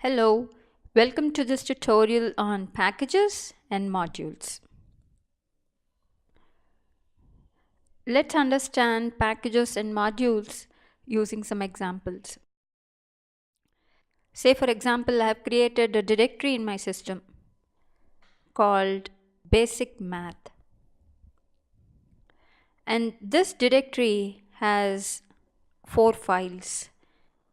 Hello, welcome to this tutorial on packages and modules. Let's understand packages and modules using some examples. Say for example, I have created a directory in my system called basic math. And this directory has 4 files.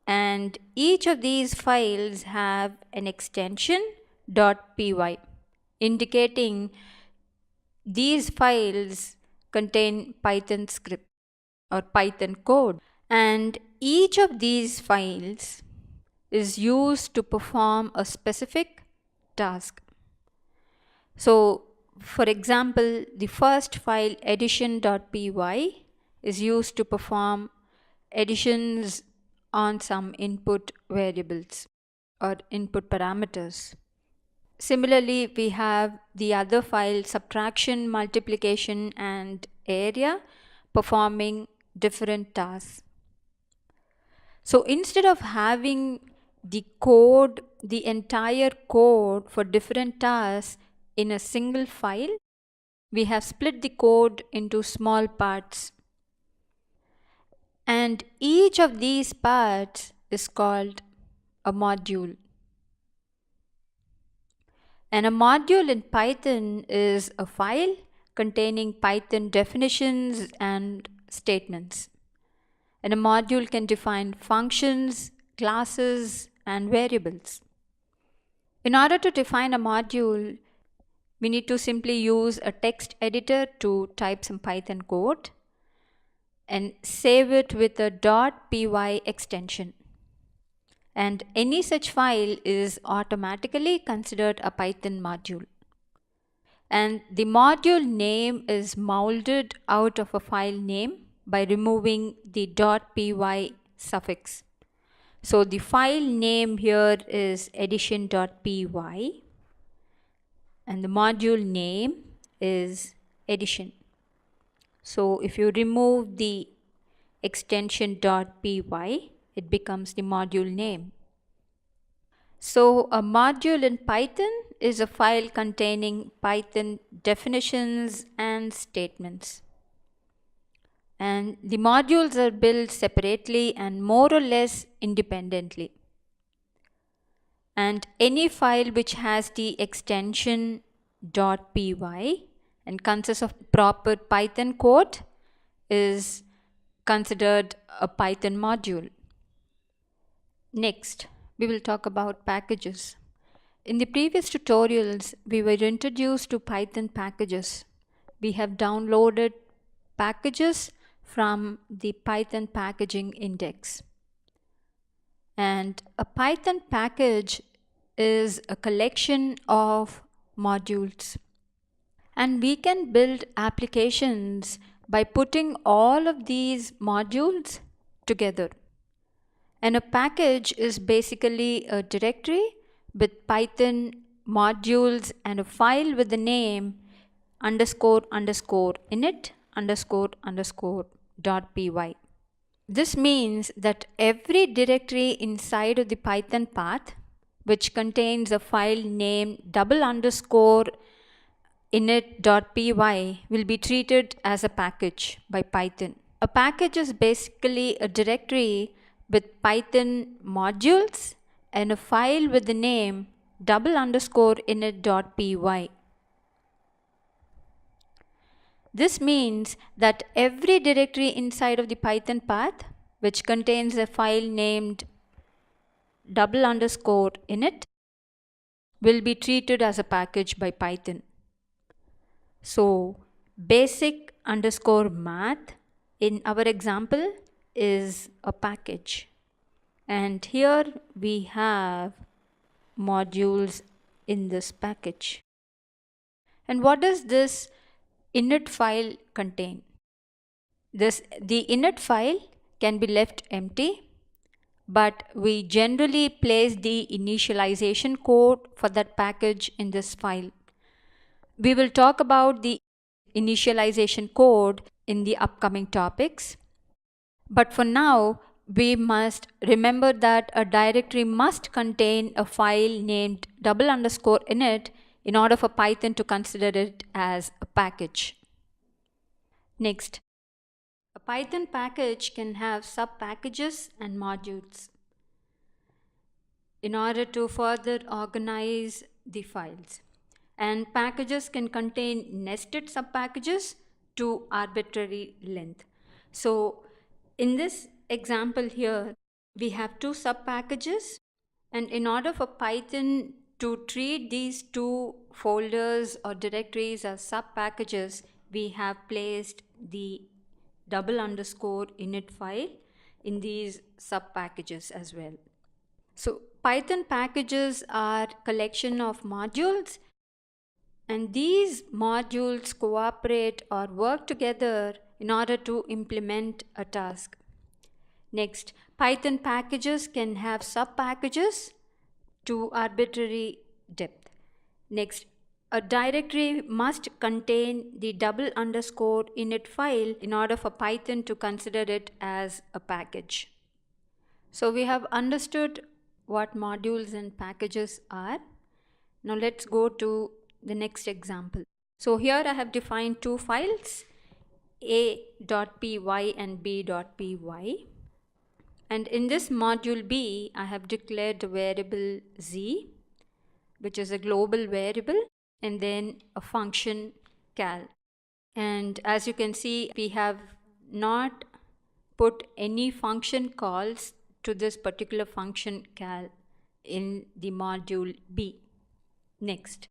And each of these files have an extension .py indicating these files contain Python script or Python code, and each of these files is used to perform a specific task. So, for example, the first file addition.py is used to perform additions on some input variables or input parameters. Similarly, we have the other file subtraction, multiplication, and area performing different tasks. So instead of having the entire code for different tasks in a single file, we have split the code into small parts. And each of these parts is called a module. And a module in Python is a file containing Python definitions and statements. And a module can define functions, classes, and variables. In order to define a module, we need to simply use a text editor to type some Python code and save it with a .py extension. And any such file is automatically considered a Python module. And the module name is molded out of a file name by removing the .py suffix. So the file name here is addition.py and the module name is addition. So if you remove the extension .py, it becomes the module name. So a module in Python is a file containing Python definitions and statements. And the modules are built separately and more or less independently. And any file which has the extension .py and consists of proper Python code is considered a Python module. Next, we will talk about packages. In the previous tutorials, we were introduced to Python packages. We have downloaded packages from the Python packaging index. And a Python package is a collection of modules. And we can build applications by putting all of these modules together. And a package is basically a directory with Python modules and a file with the name __init__.py. This means that every directory inside of the Python path which contains a file named __init.py will be treated as a package by Python. A package is basically a directory with Python modules and a file with the name __init.py. This means that every directory inside of the Python path which contains a file named __init will be treated as a package by Python. So basic_math in our example is a package. And here we have modules in this package. And what does this init file contain? The init file can be left empty, but we generally place the initialization code for that package in this file. We will talk about the initialization code in the upcoming topics. But for now, we must remember that a directory must contain a file named _init in order for Python to consider it as a package. Next, a Python package can have sub-packages and modules in order to further organize the files. And packages can contain nested sub-packages to arbitrary length. So in this example here, we have two sub-packages, and in order for Python to treat these two folders or directories as sub-packages, we have placed the _init file in these sub-packages as well. So Python packages are collection of modules, and these modules cooperate or work together in order to implement a task. Next, Python packages can have sub-packages to arbitrary depth. Next, a directory must contain the _init file in order for Python to consider it as a package. So we have understood what modules and packages are. Now let's go to the next example. So here I have defined two files, a.py and b.py. And in this module B, I have declared a variable z, which is a global variable, and then a function cal. And as you can see, we have not put any function calls to this particular function cal in the module B. Next,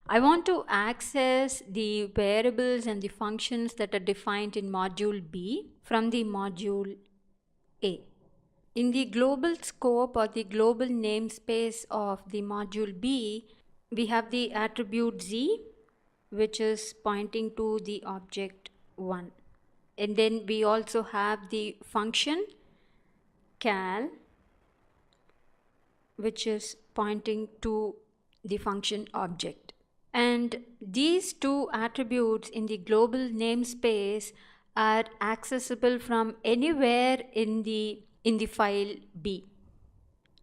I want to access the variables and the functions that are defined in module B from the module A. In the global scope or the global namespace of the module B, we have the attribute z, which is pointing to the object 1. And then we also have the function cal, which is pointing to the function object. And these two attributes in the global namespace are accessible from anywhere in the file B.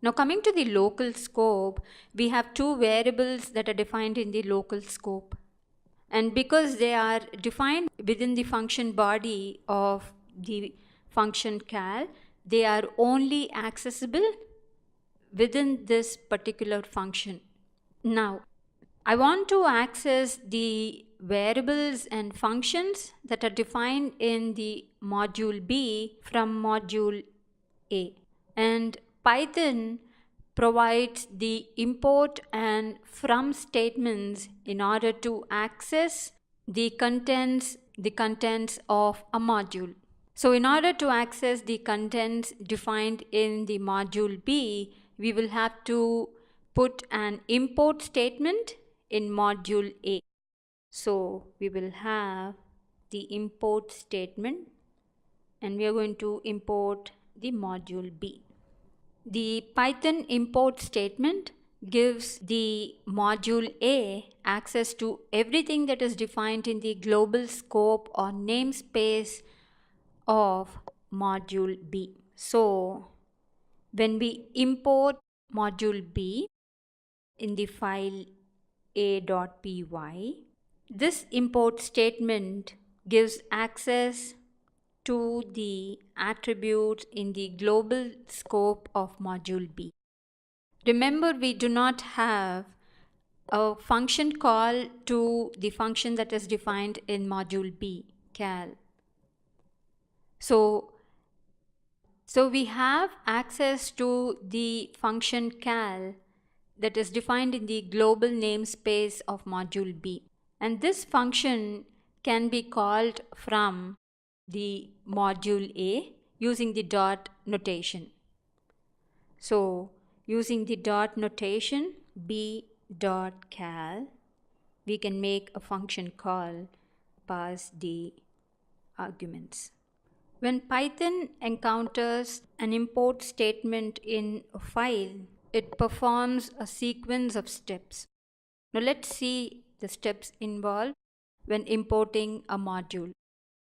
Now coming to the local scope, we have two variables that are defined in the local scope. And because they are defined within the function body of the function cal, they are only accessible within this particular function. Now, I want to access the variables and functions that are defined in the module B from module A. And Python provides the import and from statements in order to access the contents of a module. So in order to access the contents defined in the module B, we will have to put an import statement in module A. So we will have the import statement, and we are going to import the module B. The Python import statement gives the module A access to everything that is defined in the global scope or namespace of module B. So when we import module B in the file a.py, this import statement gives access to the attributes in the global scope of module B. Remember, we do not have a function call to the function that is defined in module B, cal. So we have access to the function cal that is defined in the global namespace of module B. And this function can be called from the module A using the dot notation. So using the dot notation b.cal, we can make a function call, pass the arguments. When Python encounters an import statement in a file, it performs a sequence of steps. Now let's see the steps involved when importing a module.